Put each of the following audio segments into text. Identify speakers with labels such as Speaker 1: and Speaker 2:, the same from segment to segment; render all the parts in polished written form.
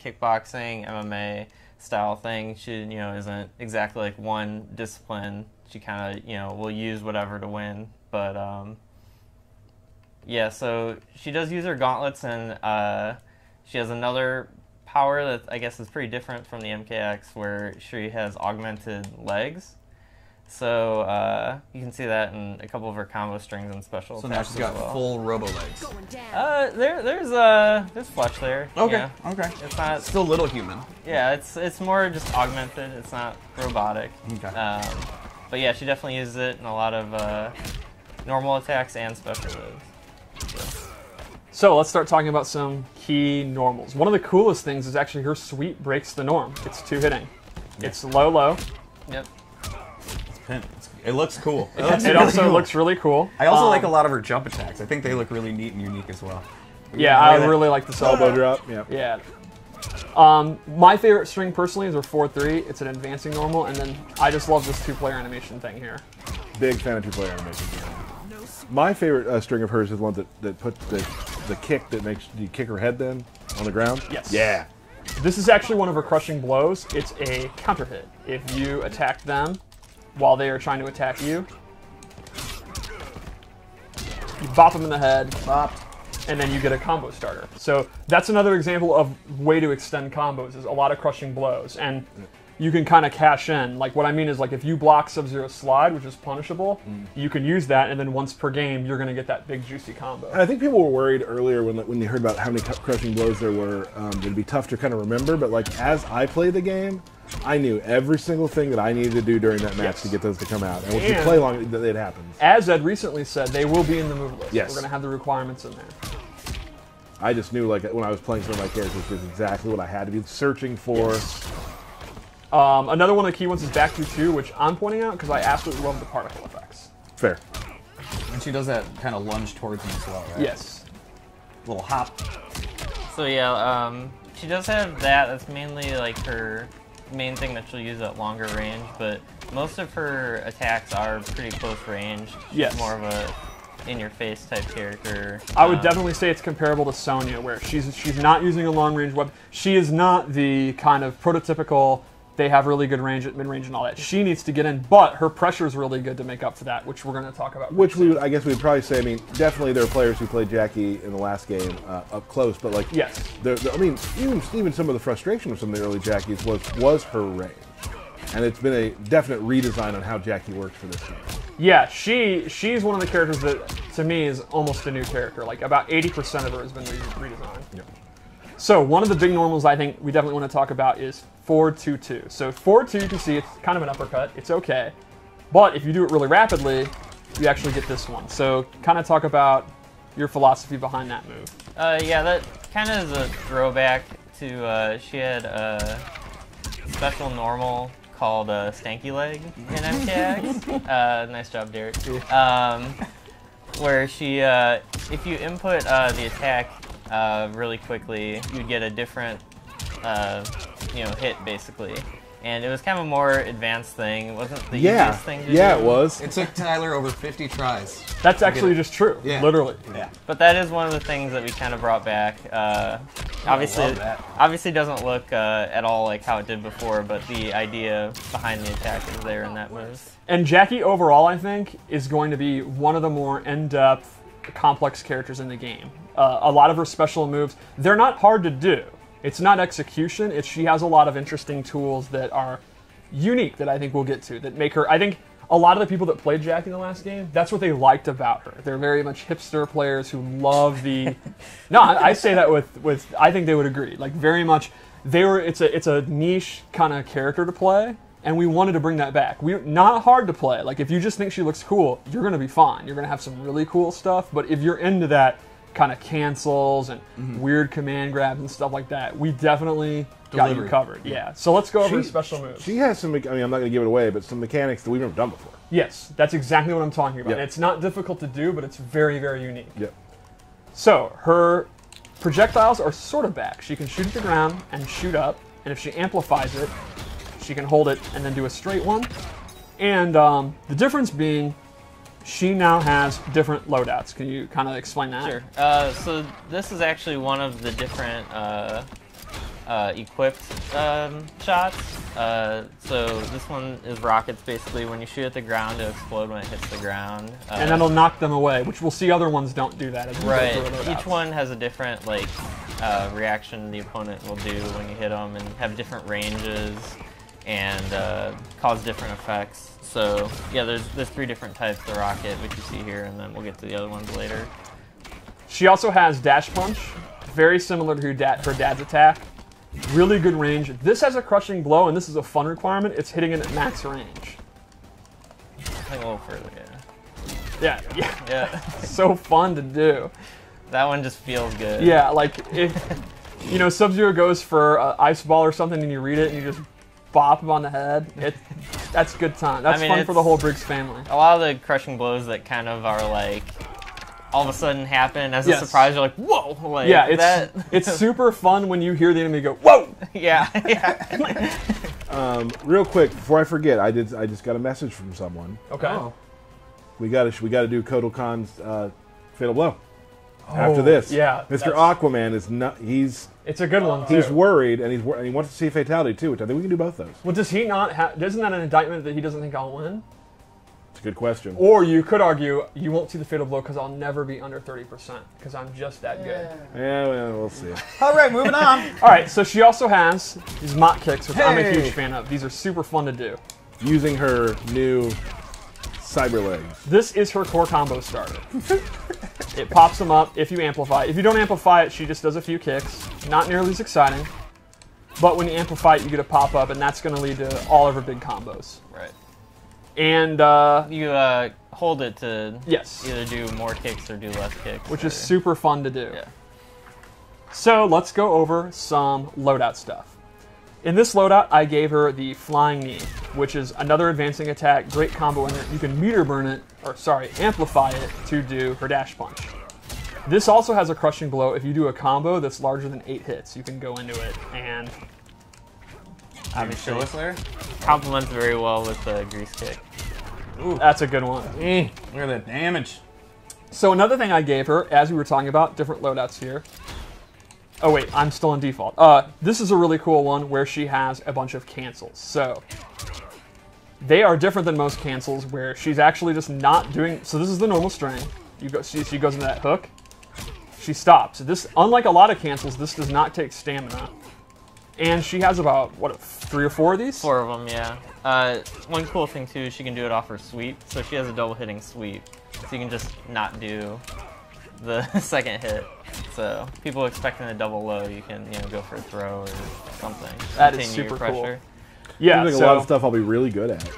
Speaker 1: kickboxing, MMA style thing. She, isn't exactly like one discipline. She kind of, will use whatever to win. But, yeah, so she does use her gauntlets, and she has another power that I guess is pretty different from the MKX, where she has augmented legs. So you can see that in a couple of her combo strings and special
Speaker 2: attacks. So now she's got full robo legs.
Speaker 1: There's flesh there.
Speaker 2: Okay. Okay.
Speaker 1: It's not
Speaker 2: still little human.
Speaker 1: Yeah, it's more just augmented. It's not robotic.
Speaker 2: Okay.
Speaker 1: But yeah, she definitely uses it in a lot of normal attacks and special moves.
Speaker 3: So let's start talking about some key normals. One of the coolest things is actually her sweep breaks the norm. It's 2-hitting. Yeah. It's low.
Speaker 1: Yep.
Speaker 2: It looks cool.
Speaker 3: It also looks really cool.
Speaker 2: I also like a lot of her jump attacks. I think they look really neat and unique as well.
Speaker 3: Yeah, I really like the
Speaker 4: elbow drop.
Speaker 3: Yeah. My favorite string personally is her 4-3. It's an advancing normal, and then I just love this two-player animation thing here.
Speaker 4: Big fan of two-player animation. My favorite string of hers is the one that puts the kick that makes you kick her head then on the ground.
Speaker 3: Yes.
Speaker 4: Yeah.
Speaker 3: This is actually one of her crushing blows. It's a counter hit. If you attack them while they are trying to attack you, you bop them in the head, and then you get a combo starter. So that's another example of way to extend combos, is a lot of crushing blows. And you can kind of cash in. Like, what I mean is, like, if you block Sub-Zero slide, which is punishable, you can use that, and then once per game, you're going to get that big, juicy combo.
Speaker 4: And I think people were worried earlier when they heard about how many crushing blows there were. It'd be tough to kind of remember, but, like, as I played the game, I knew every single thing that I needed to do during that match to get those to come out. And if you play long, it happens.
Speaker 3: As Ed recently said, they will be in the move list.
Speaker 4: Yes.
Speaker 3: We're going to have the requirements in there.
Speaker 4: I just knew, like, when I was playing some of my characters, this is exactly what I had to be searching for.
Speaker 3: Yes. Another one of the key ones is back to 2, which I'm pointing out because I absolutely love the particle effects.
Speaker 4: Fair.
Speaker 2: And she does that kind of lunge towards him as well, right?
Speaker 3: Yes.
Speaker 2: Little hop.
Speaker 1: So yeah, she does have that. That's mainly like her main thing that she'll use at longer range, but most of her attacks are pretty close range.
Speaker 3: Yes.
Speaker 1: More of a in-your-face type character.
Speaker 3: I would definitely say it's comparable to Sonya, where she's not using a long-range weapon. She is not the kind of prototypical, they have really good range at mid-range and all that. She needs to get in, but her pressure is really good to make up for that, which we're going to talk about.
Speaker 4: Which I guess we'd probably say, I mean, definitely there are players who played Jacqui in the last game up close, but like,
Speaker 3: yes.
Speaker 4: I mean, even some of the frustration of some of the early Jacquies was her range. And it's been a definite redesign on how Jacqui works for this game.
Speaker 3: Yeah, she's one of the characters that, to me, is almost a new character. Like, about 80% of her has been redesigned.
Speaker 4: Yep.
Speaker 3: So, one of the big normals I think we definitely want to talk about is 4-2-2. So, 4-2, you can see it's kind of an uppercut. It's okay. But if you do it really rapidly, you actually get this one. So, kind of talk about your philosophy behind that move.
Speaker 1: Yeah, that kind of is a throwback to, she had a special normal called Stanky Leg in MKX. Nice job, Derek. Where she, if you input the attack really quickly, you'd get a different, hit basically. And it was kind of a more advanced thing. It wasn't the easiest thing to do.
Speaker 4: Yeah, it was.
Speaker 2: It took Tyler over 50 tries.
Speaker 3: That's actually just true. Yeah. Literally.
Speaker 2: Yeah.
Speaker 1: But that is one of the things that we kind of brought back. Obviously doesn't look at all like how it did before, but the idea behind the attack is there in that move.
Speaker 3: And Jacqui overall, I think, is going to be one of the more in-depth, complex characters in the game. A lot of her special moves, they're not hard to do. It's not execution, she has a lot of interesting tools that are unique that I think we'll get to, that make her, I think a lot of the people that played Jacqui in the last game, that's what they liked about her. They're very much hipster players who love the, no, I say that with, I think they would agree, like very much, it's a niche kind of character to play, and we wanted to bring that back. Not hard to play, like if you just think she looks cool, you're gonna be fine. You're gonna have some really cool stuff, but if you're into that, kind of cancels and weird command grabs and stuff like that, we definitely got you covered. Yeah. So let's go over the special moves.
Speaker 4: She has some, I mean, I'm not going to give it away, but some mechanics that we've never done before.
Speaker 3: Yes, that's exactly what I'm talking about.
Speaker 4: Yep.
Speaker 3: It's not difficult to do, but it's very, very unique.
Speaker 4: Yep.
Speaker 3: So her projectiles are sort of back. She can shoot at the ground and shoot up, and if she amplifies it, she can hold it and then do a straight one. And the difference being, she now has different loadouts. Can you kind of explain that?
Speaker 1: Sure. So this is actually one of the different equipped shots. So this one is rockets. Basically, when you shoot at the ground, it'll explode when it hits the ground.
Speaker 3: And that'll knock them away, which we'll see other ones don't do that. As we
Speaker 1: Right.
Speaker 3: go through our
Speaker 1: Each
Speaker 3: loadouts.
Speaker 1: one has a different reaction the opponent will do when you hit them, and have different ranges and cause different effects. So yeah, there's 3 different types of rocket, which you see here, and then we'll get to the other ones later.
Speaker 3: She also has Dash Punch, very similar to her dad's attack. Really good range. This has a Crushing Blow, and this is a fun requirement. It's hitting it at max range.
Speaker 1: I think a little further, yeah. Yeah.
Speaker 3: So fun to do.
Speaker 1: That one just feels good.
Speaker 3: Yeah, like if Sub-Zero goes for Ice Ball or something, and you read it and you just bop him on the head. That's good time. That's fun for the whole Briggs family.
Speaker 1: A lot of the Crushing Blows that kind of are like all of a sudden happen as a
Speaker 3: Yes.
Speaker 1: surprise. You're like, whoa! Like,
Speaker 3: Yeah, it's super fun when you hear the enemy go, whoa!
Speaker 1: Yeah.
Speaker 4: Real quick, before I forget, I just got a message from someone.
Speaker 3: Okay.
Speaker 2: Oh.
Speaker 4: We got to do Kotal Khan's Fatal Blow. After this,
Speaker 3: yeah,
Speaker 4: Mr. Aquaman is not.
Speaker 3: It's a good one too.
Speaker 4: He's worried, and he wants to see Fatality too, which I think we can do both those.
Speaker 3: Well, does he not have? Isn't that an indictment that he doesn't think I'll win?
Speaker 4: It's a good question.
Speaker 3: Or you could argue you won't see the Fatal Blow because I'll never be under 30% because I'm just that good.
Speaker 4: Yeah, well, we'll see.
Speaker 2: All right, moving on.
Speaker 3: All right, so she also has these Mach Kicks, which I'm a
Speaker 2: Hey.
Speaker 3: huge fan of. These are super fun to do.
Speaker 4: Using her new Cyber Legs.
Speaker 3: This is her core combo starter. It pops them up if you amplify. If you don't amplify it, she just does a few kicks. Not nearly as exciting. But when you amplify it, you get a pop-up, and that's going to lead to all of her big combos.
Speaker 1: Right.
Speaker 3: And,
Speaker 1: You hold it to
Speaker 3: yes,
Speaker 1: either do more kicks or do less kicks.
Speaker 3: which is super fun to do.
Speaker 1: Yeah.
Speaker 3: So let's go over some loadout stuff. In this loadout, I gave her the Flying Knee, which is another advancing attack, great combo in it. You can meter burn it, amplify it to do her Dash Punch. This also has a Crushing Blow. If you do a combo that's larger than 8 hits, you can go into it and
Speaker 2: Show us there.
Speaker 1: Complements very well with the grease kick.
Speaker 2: Ooh,
Speaker 3: that's a good one.
Speaker 2: look at that damage.
Speaker 3: So another thing I gave her, as we were talking about, different loadouts here. Oh wait, I'm still on default. This is a really cool one where she has a bunch of cancels. So they are different than most cancels where she's actually just not doing, so this is the normal string. She goes into that hook. She stops. This, unlike a lot of cancels, this does not take stamina. And she has about, 3 or 4 of these?
Speaker 1: 4 of them, yeah. One cool thing too is she can do it off her sweep. So she has a double hitting sweep. So you can just not do the second hit. So people expecting a double low, you can go for a throw or something.
Speaker 3: That is
Speaker 1: Continue your
Speaker 3: super cool.
Speaker 1: pressure.
Speaker 3: Yeah,
Speaker 4: Seems like a lot of stuff I'll be really good at.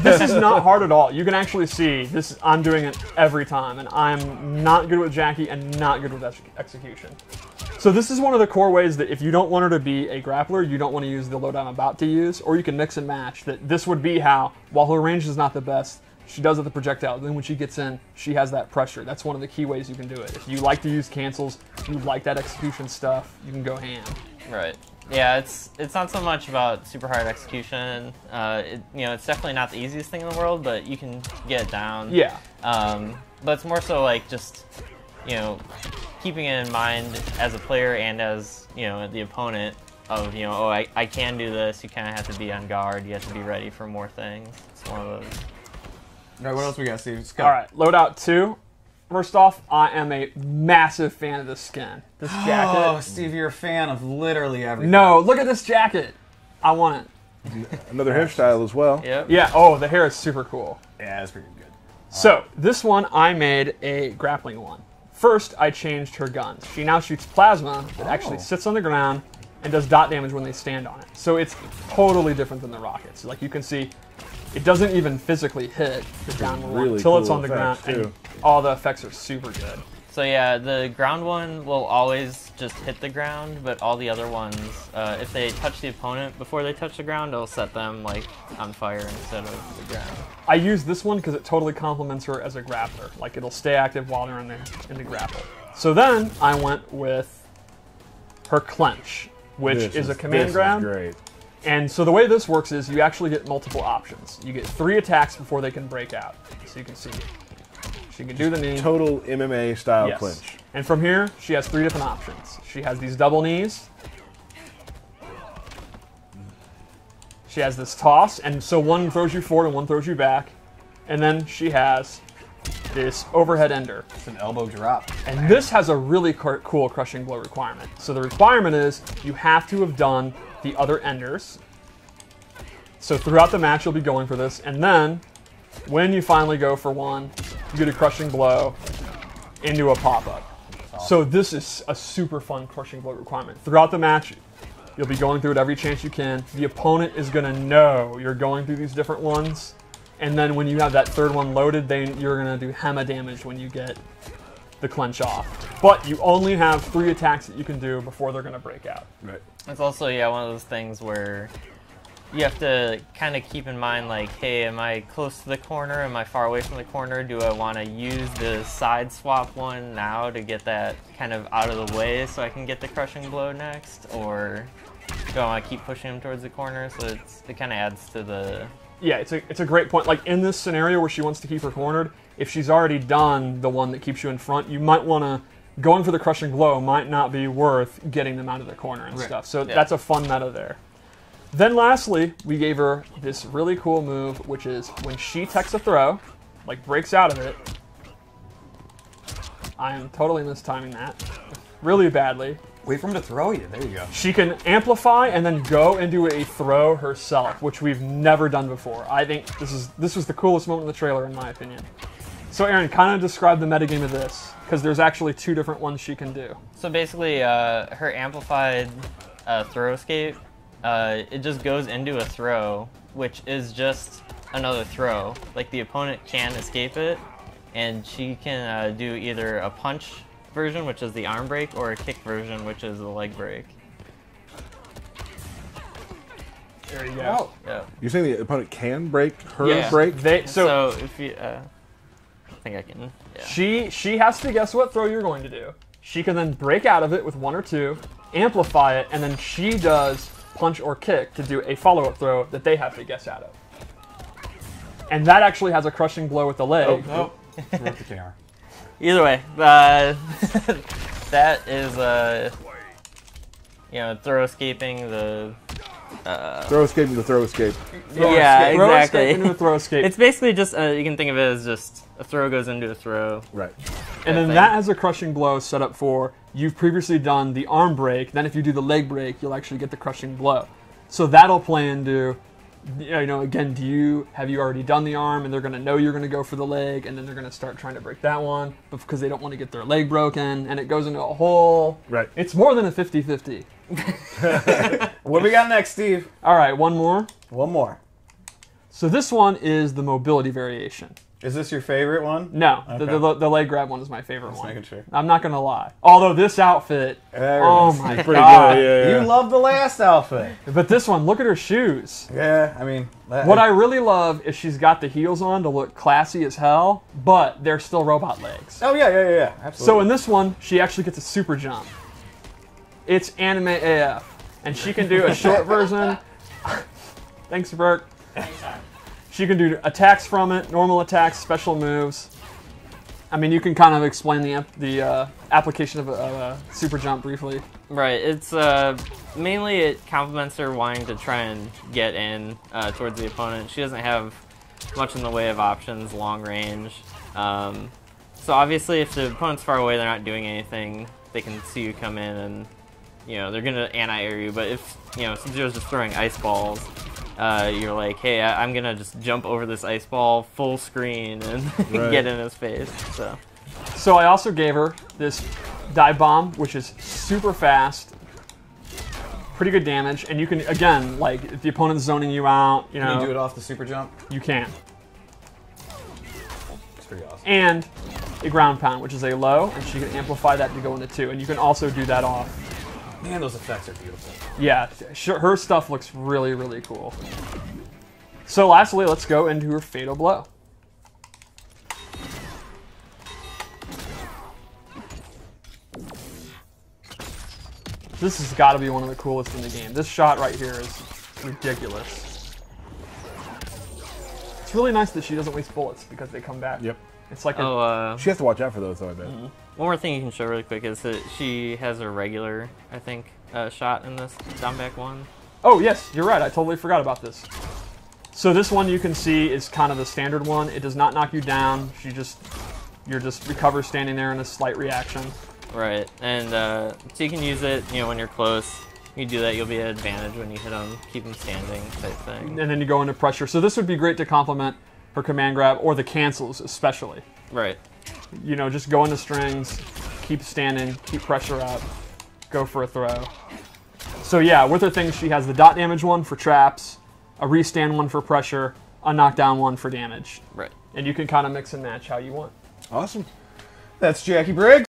Speaker 3: this is not hard at all. You can actually see this. I'm doing it every time, and I'm not good with Jacqui and not good with execution. So this is one of the core ways that if you don't want her to be a grappler, you don't want to use the loadout I'm about to use, or you can mix and match. That this would be how, while her range is not the best, she does it the projectile. Then when she gets in, she has that pressure. That's one of the key ways you can do it. If you like to use cancels, you like that execution stuff, you can go ham.
Speaker 1: Right. Yeah, it's not so much about super hard execution. It's definitely not the easiest thing in the world, but you can get it down.
Speaker 3: Yeah.
Speaker 1: But it's more so like just, keeping it in mind as a player and as, the opponent of, I can do this. You kind of have to be on guard. You have to be ready for more things. It's one of those.
Speaker 2: All right, what else we got, Steve? Let's go.
Speaker 3: All right, loadout 2. First off, I am a massive fan of this skin. This jacket.
Speaker 2: Oh, Steve, you're a fan of literally everything.
Speaker 3: No, look at this jacket. I want it.
Speaker 4: Another hairstyle as well.
Speaker 1: Yep.
Speaker 3: Yeah, oh, the hair is super cool.
Speaker 2: Yeah, that's pretty good.
Speaker 3: So, this one, I made a grappling one. First, I changed her guns. She now shoots plasma that actually sits on the ground and does dot damage when they stand on it. So it's totally different than the rockets. Like you can see, it doesn't even physically hit the downward one
Speaker 4: Really
Speaker 3: until it's
Speaker 4: cool
Speaker 3: on the ground.
Speaker 4: effects, too.
Speaker 3: And all the effects are super good.
Speaker 1: So yeah, the ground one will always just hit the ground, but all the other ones, if they touch the opponent before they touch the ground, it'll set them like on fire instead of the ground.
Speaker 3: I use this one because it totally complements her as a grappler. Like it'll stay active while they're in the grapple. So then I went with her clench, which is a command grab.
Speaker 4: This is great.
Speaker 3: And so the way this works is you actually get multiple options. You get 3 attacks before they can break out. So you can see she can do the knee.
Speaker 4: Total MMA style
Speaker 3: Yes.
Speaker 4: clinch.
Speaker 3: And from here, she has 3 different options. She has these double knees, She has this toss, and so one throws you forward and one throws you back. And then she has this overhead ender.
Speaker 2: It's an elbow drop.
Speaker 3: And this has a really cool crushing blow requirement. So the requirement is you have to have done the other enders. So throughout the match, you'll be going for this. And then when you finally go for one, you get a crushing blow into a pop-up. Awesome. So this is a super fun crushing blow requirement. Throughout the match, you'll be going through it every chance you can. The opponent is going to know you're going through these different ones. And then when you have that third one loaded, then you're going to do hella damage when you get the clench off. But you only have 3 attacks that you can do before they're going to break out.
Speaker 4: Right.
Speaker 1: It's also, yeah, one of those things where you have to kind of keep in mind, like, hey, am I close to the corner? Am I far away from the corner? Do I want to use the side swap one now to get that kind of out of the way so I can get the crushing blow next? Or do I want to keep pushing him towards the corner? So it kind of adds to the...
Speaker 3: Yeah, it's a great point. Like in this scenario where she wants to keep her cornered, if she's already done the one that keeps you in front, you might want to... Going for the crushing blow might not be worth getting them out of the corner and stuff. So that's a fun meta there. Then lastly, we gave her this really cool move, which is when she techs a throw, like breaks out of it. I am totally mistiming that really badly.
Speaker 2: Wait for him to throw you. There you go.
Speaker 3: She can amplify and then go into a throw herself, which we've never done before. I think this was the coolest moment in the trailer, in my opinion. So Aaron, kind of describe the metagame of this, because there's actually 2 different ones she can do.
Speaker 1: So basically, her amplified throw escape, it just goes into a throw, which is just another throw. Like the opponent can escape it, and she can do either a punch version, which is the arm break, or a kick version, which is the leg break.
Speaker 3: There you go.
Speaker 1: Yeah.
Speaker 4: You're saying the opponent can break her break?
Speaker 1: So if you, I think I can. Yeah.
Speaker 3: She has to guess what throw you're going to do. She can then break out of it with 1 or 2, amplify it, and then she does punch or kick to do a follow-up throw that they have to guess out of. And that actually has a crushing blow with the leg.
Speaker 2: Oh, broke the camera.
Speaker 1: Either way, that is throw escaping the.
Speaker 4: Throw escaping the throw escape.
Speaker 1: Yeah, exactly.
Speaker 3: Throw escape into a throw escape.
Speaker 1: It's basically just you can think of it as just a throw goes into a throw.
Speaker 4: Right.
Speaker 3: And then that has a crushing blow set up for you've previously done the arm break. Then if you do the leg break, you'll actually get the crushing blow. So that'll play into, again, have you already done the arm, and they're going to know you're going to go for the leg, and then they're going to start trying to break that one, but because they don't want to get their leg broken, and it goes into a whole...
Speaker 4: Right.
Speaker 3: It's more than a 50-50.
Speaker 2: What do we got next, Steve?
Speaker 3: All right, one more.
Speaker 2: One more.
Speaker 3: So this one is the mobility variation.
Speaker 2: Is this your favorite one?
Speaker 3: No,
Speaker 2: Okay.
Speaker 3: the leg grab one is my favorite one.
Speaker 2: Making sure.
Speaker 3: I'm not going to lie. Although this outfit, oh my
Speaker 4: Pretty
Speaker 3: god.
Speaker 4: good, yeah.
Speaker 2: You love the last outfit.
Speaker 3: But this one, look at her shoes.
Speaker 2: Yeah, I mean...
Speaker 3: What I really love is she's got the heels on to look classy as hell, but they're still robot legs.
Speaker 2: Oh, yeah, absolutely.
Speaker 3: So in this one, she actually gets a super jump. It's anime AF. And she can do a short version. Thanks, Burke. She can do attacks from it, normal attacks, special moves. I mean, you can kind of explain the application of a super jump briefly.
Speaker 1: Right. It's mainly it complements her wanting to try and get in towards the opponent. She doesn't have much in the way of options, long range. So obviously, if the opponent's far away, they're not doing anything. They can see you come in, and they're gonna anti-air you. But if Sub-Zero's just throwing ice balls, you're like, hey, I'm gonna just jump over this ice ball full screen and get in his face. So
Speaker 3: I also gave her this dive bomb, which is super fast, pretty good damage, and you can, again, like if the opponent's zoning you out,
Speaker 2: Can you do it off the super jump?
Speaker 3: You can.
Speaker 2: It's pretty awesome.
Speaker 3: And a ground pound, which is a low, and she can amplify that to go into 2, and you can also do that off.
Speaker 2: Man, those effects are beautiful.
Speaker 3: Yeah, her stuff looks really, really cool. So lastly, let's go into her fatal blow. This has got to be one of the coolest in the game. This shot right here is ridiculous. It's really nice that she doesn't waste bullets because they come back.
Speaker 4: Yep.
Speaker 3: It's like
Speaker 4: she has to watch out for those, though, I bet.
Speaker 1: One more thing you can show really quick is that she has a regular, I think, shot in this down back one.
Speaker 3: Oh, yes, you're right. I totally forgot about this. So this one you can see is kind of the standard one. It does not knock you down. You're just recover standing there in a slight reaction.
Speaker 1: Right, and so you can use it, when you're close. You do that, you'll be at advantage when you hit them, keep them standing type thing.
Speaker 3: And then you go into pressure. So this would be great to complement her command grab, or the cancels especially.
Speaker 1: Right.
Speaker 3: Just go into strings, keep standing, keep pressure up, go for a throw. So yeah, with her things, she has the dot damage one for traps, a restand one for pressure, a knockdown one for damage.
Speaker 1: Right.
Speaker 3: And you can kind of mix and match how you want.
Speaker 4: Awesome.
Speaker 2: That's Jacqui Briggs.